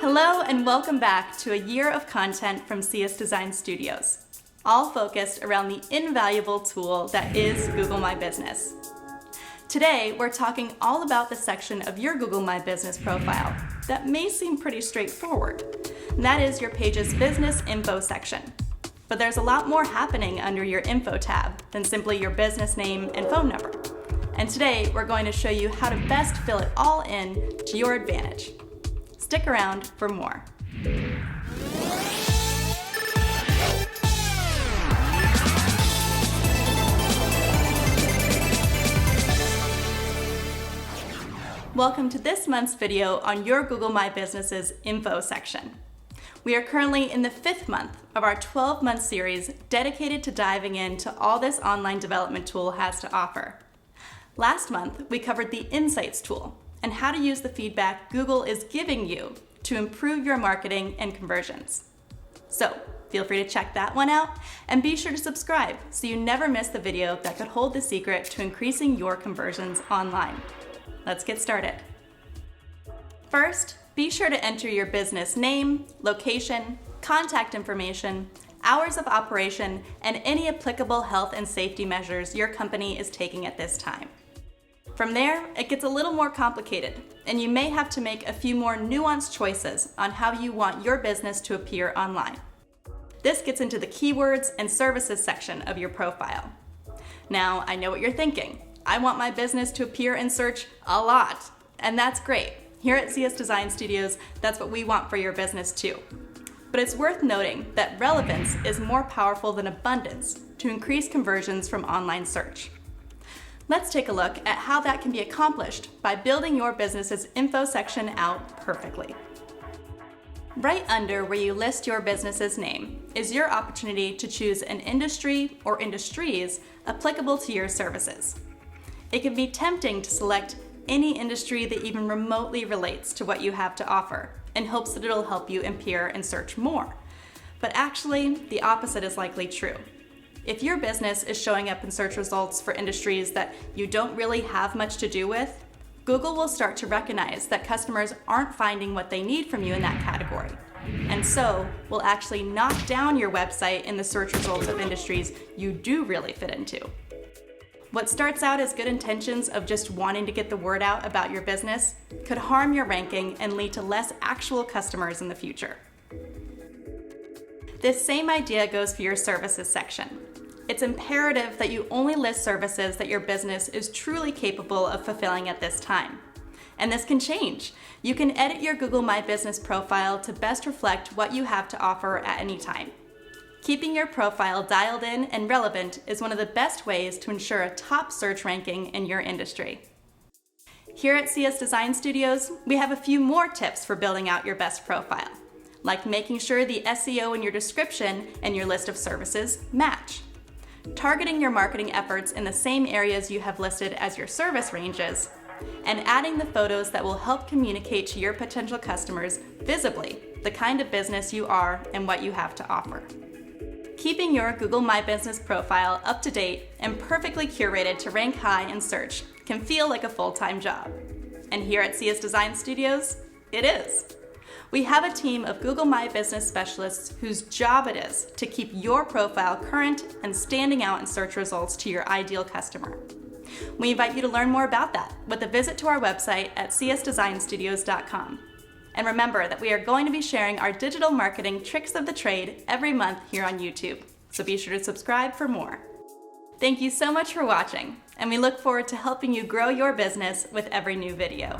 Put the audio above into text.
Hello and welcome back to a year of content from CS Design Studios, all focused around the invaluable tool that is Google My Business. Today, we're talking all about the section of your Google My Business profile that may seem pretty straightforward, and that is your page's business info section. But there's a lot more happening under your info tab than simply your business name and phone number. And today, we're going to show you how to best fill it all in to your advantage. Stick around for more. Welcome to this month's video on your Google My Business's info section. We are currently in the 5th month of our 12-month series dedicated to diving into all this online development tool has to offer. Last month, we covered the Insights tool and how to use the feedback Google is giving you to improve your marketing and conversions. So feel free to check that one out and be sure to subscribe so you never miss the video that could hold the secret to increasing your conversions online. Let's get started. First, be sure to enter your business name, location, contact information, hours of operation, and any applicable health and safety measures your company is taking at this time. From there, it gets a little more complicated, and you may have to make a few more nuanced choices on how you want your business to appear online. This gets into the keywords and services section of your profile. Now, I know what you're thinking. I want my business to appear in search a lot, and that's great. Here at CS Design Studios, that's what we want for your business too. But it's worth noting that relevance is more powerful than abundance to increase conversions from online search. Let's take a look at how that can be accomplished by building your business's info section out perfectly. Right under where you list your business's name is your opportunity to choose an industry or industries applicable to your services. It can be tempting to select any industry that even remotely relates to what you have to offer in hopes that it'll help you appear and search more. But actually, the opposite is likely true. If your business is showing up in search results for industries that you don't really have much to do with, Google will start to recognize that customers aren't finding what they need from you in that category, and so will actually knock down your website in the search results of industries you do really fit into. What starts out as good intentions of just wanting to get the word out about your business could harm your ranking and lead to less actual customers in the future. This same idea goes for your services section. It's imperative that you only list services that your business is truly capable of fulfilling at this time. And this can change. You can edit your Google My Business profile to best reflect what you have to offer at any time. Keeping your profile dialed in and relevant is one of the best ways to ensure a top search ranking in your industry. Here at CS Design Studios, we have a few more tips for building out your best profile, like making sure the SEO in your description and your list of services match, targeting your marketing efforts in the same areas you have listed as your service ranges, and adding the photos that will help communicate to your potential customers visibly the kind of business you are and what you have to offer. Keeping your Google My Business profile up to date and perfectly curated to rank high in search can feel like a full-time job. And here at CS Design Studios, it is. We have a team of Google My Business specialists whose job it is to keep your profile current and standing out in search results to your ideal customer. We invite you to learn more about that with a visit to our website at csdesignstudios.com. And remember that we are going to be sharing our digital marketing tricks of the trade every month here on YouTube, so be sure to subscribe for more. Thank you so much for watching, and we look forward to helping you grow your business with every new video.